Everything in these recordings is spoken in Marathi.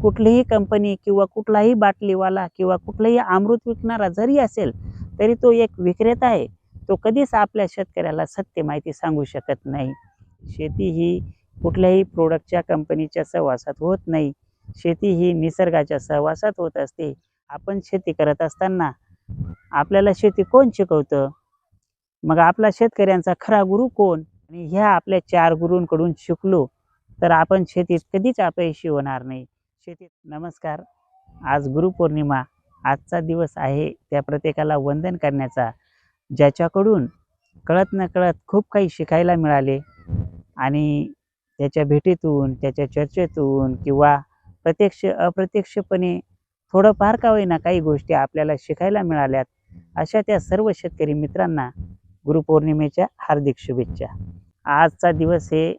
कुठलीही कंपनी किंवा कुठलाही बाटलीवाला किंवा कुठलाही अमृत विकणारा जरी असेल तरी तो एक विक्रेता आहे. तो कधीच आपल्या शेतकऱ्याला सत्य माहिती सांगू शकत नाही. शेती ही कुठल्याही प्रोडक्टच्या कंपनीच्या सहवासात होत नाही. शेती ही निसर्गाच्या सहवासात होत असते. आपण शेती करत असताना आपल्याला शेती कोण शिकवतं? मग आपला शेतकऱ्यांचा खरा गुरु कोण? आणि ह्या आपल्या 4 गुरूंकडून शिकलो तर आपण शेतीत कधीच अपयशी होणार नाही. नमस्कार. आज गुरुपौर्णिमा. आजचा दिवस आहे त्या प्रत्येकाला वंदन करण्याचा, ज्याच्याकडून कळत नकळत खूप काही शिकायला मिळाले आणि त्याच्या भेटीतून, त्याच्या चर्चेतून किंवा प्रत्यक्ष अप्रत्यक्षपणे थोडंफार का होईना काही गोष्टी आपल्याला शिकायला मिळाल्यात. अशा त्या सर्व शेतकरी मित्रांना गुरुपौर्णिमेच्या हार्दिक शुभेच्छा. आजचा दिवस हे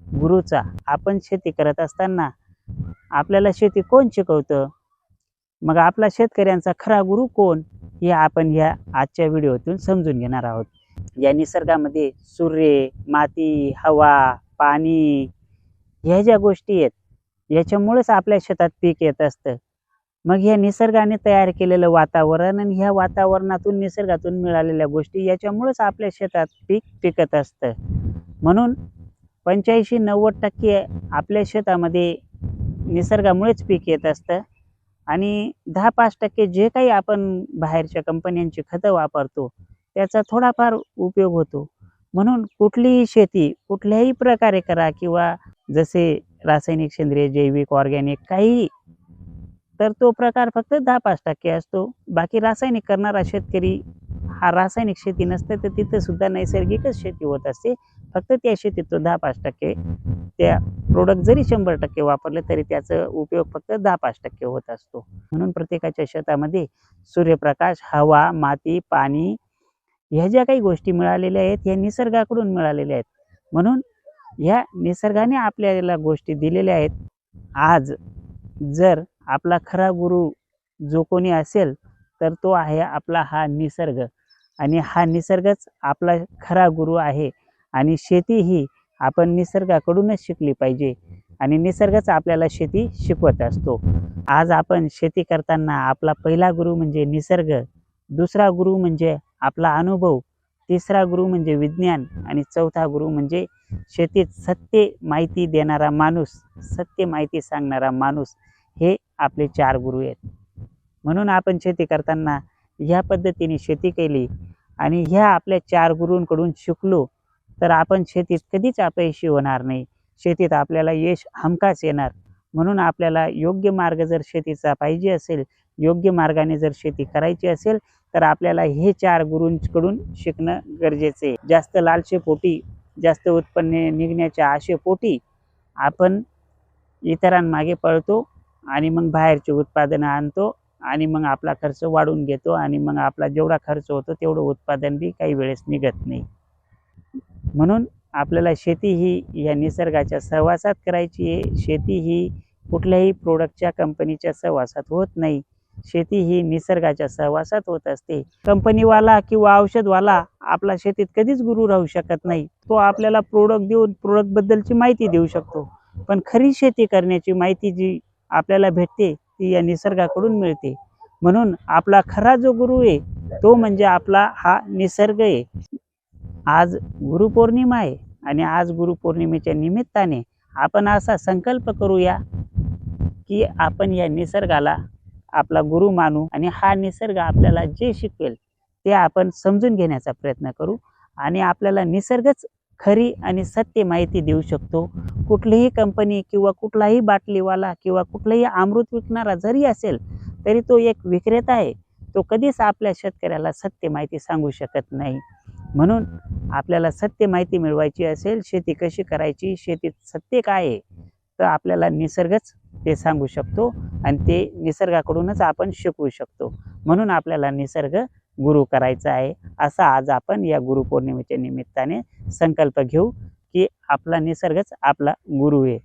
गुरुचा. आपण शेती करत असताना आपल्याला शेती कोण शिकवतं? मग आपला शेतकऱ्यांचा खरा गुरु कोण? हे आपण या आजच्या व्हिडिओतून समजून घेणार आहोत. या निसर्गामध्ये सूर्य, माती, हवा, पाणी ह्या ज्या गोष्टी आहेत याच्यामुळेच आपल्या शेतात पीक येत असतं. मग ह्या निसर्गाने तयार केलेलं वातावरण आणि ह्या वातावरणातून निसर्गातून मिळालेल्या गोष्टी याच्यामुळेच आपल्या शेतात पीक पिकत असतं. म्हणून 85-90% आपल्या शेतामध्ये निसर्गामुळेच पीक येत असतं आणि 10-5% जे काही आपण बाहेरच्या कंपन्यांची खतं वापरतो त्याचा थोडाफार उपयोग होतो. म्हणून कुठलीही शेती कुठल्याही प्रकारे करा किंवा जसे रासायनिक, सेंद्रिय, जैविक, ऑर्गॅनिक काही, तर तो प्रकार फक्त 10-5% असतो. बाकी रासायनिक करणारा शेतकरी हा रासायनिक शेती नसते तर तिथे सुद्धा नैसर्गिकच शेती होत असते. फक्त त्या शेतीत तो 10-5% त्या प्रोडक्ट जरी 100% वापरले तरी त्याचा उपयोग फक्त 10-5% होत असतो. म्हणून प्रत्येकाच्या शेतामध्ये सूर्यप्रकाश, हवा, माती, पाणी ह्या ज्या काही गोष्टी मिळालेल्या आहेत या निसर्गाकडून मिळालेल्या आहेत. म्हणून ह्या निसर्गाने आपल्याला गोष्टी दिलेल्या आहेत. आज जर आपला खरा गुरु जो कोणी असेल तर तो आहे आपला हा निसर्ग आणि हा निसर्गच आपला खरा गुरु आहे. आणि शेती ही आपण निसर्गाकडूनच शिकली पाहिजे आणि निसर्गच आपल्याला शेती शिकवत असतो. आज आपण शेती करताना आपला पहिला गुरु म्हणजे निसर्ग, दुसरा गुरु म्हणजे आपला अनुभव, तिसरा गुरु म्हणजे विज्ञान आणि चौथा गुरु म्हणजे शेतीत सत्य माहिती देणारा माणूस, सत्य माहिती सांगणारा माणूस. हे आपले 4 गुरु आहेत. म्हणून आपण शेती करताना ह्या पद्धतीने शेती केली आणि ह्या आपल्या 4 गुरूंकडून शिकलो तर आपण शेतीत कधीच अपयशी होणार नाही. शेतीत आपल्याला यश हमखास येणार. म्हणून आपल्याला योग्य मार्ग जर शेतीचा पाहिजे असेल, योग्य मार्गाने जर शेती करायची असेल तर आपल्याला हे 4 गुरूंकडून शिकणं गरजेचे आहे. जास्त लालसेपोटी, जास्त उत्पन्न निघण्याच्या आशेपोटी आपण इतरांमागे पळतो आणि मग बाहेरचे उत्पादनं आणतो आणि मग आपला खर्च वाढवून घेतो आणि मग आपला जेवढा खर्च होतो तेवढं उत्पादन बी काही वेळेस निघत नाही. म्हणून आपल्याला शेती ही या निसर्गाच्या सहवासात करायची आहे. शेती ही कुठल्याही प्रोडक्टच्या कंपनीच्या सहवासात होत नाही. शेती ही निसर्गाच्या सहवासात होत असते. कंपनीवाला किंवा औषधवाला आपला शेतीत कधीच गुरु राहू शकत नाही. तो आपल्याला प्रोडक्ट देऊन प्रोडक्टबद्दलची माहिती देऊ शकतो, पण खरी शेती करण्याची माहिती जी आपल्याला भेटते ती या निसर्गाकडून मिळते. म्हणून आपला खरा जो गुरु आहे तो म्हणजे आपला हा निसर्ग आहे. आज गुरुपौर्णिमा आहे आणि आज गुरुपौर्णिमेच्या निमित्ताने आपण असा संकल्प करूया की आपण या निसर्गाला आपला गुरु मानू आणि हा निसर्ग आपल्याला जे शिकवेल ते आपण समजून घेण्याचा प्रयत्न करू आणि आपल्याला निसर्गच खरी आणि सत्य माहिती देऊ शकतो. कुठलीही कंपनी किंवा कुठलाही बाटलीवाला किंवा कुठलाही अमृत विकणारा जरी असेल तरी तो एक विक्रेता आहे. तो कधीच आपल्या शेतकऱ्याला सत्य माहिती सांगू शकत नाही. म्हणून आपल्याला सत्य माहिती मिळवायची असेल, शेती कशी करायची, शेतीत सत्य काय आहे, तर आपल्याला निसर्गच ते सांगू शकतो आणि ते निसर्गाकडूनच आपण शिकवू शकतो. म्हणून आपल्याला निसर्ग गुरु करायचा आहे. असा आज आपण या गुरुपौर्णिमेच्या निमित्ताने संकल्प घेऊ की आपला निसर्गच आपला गुरु आहे.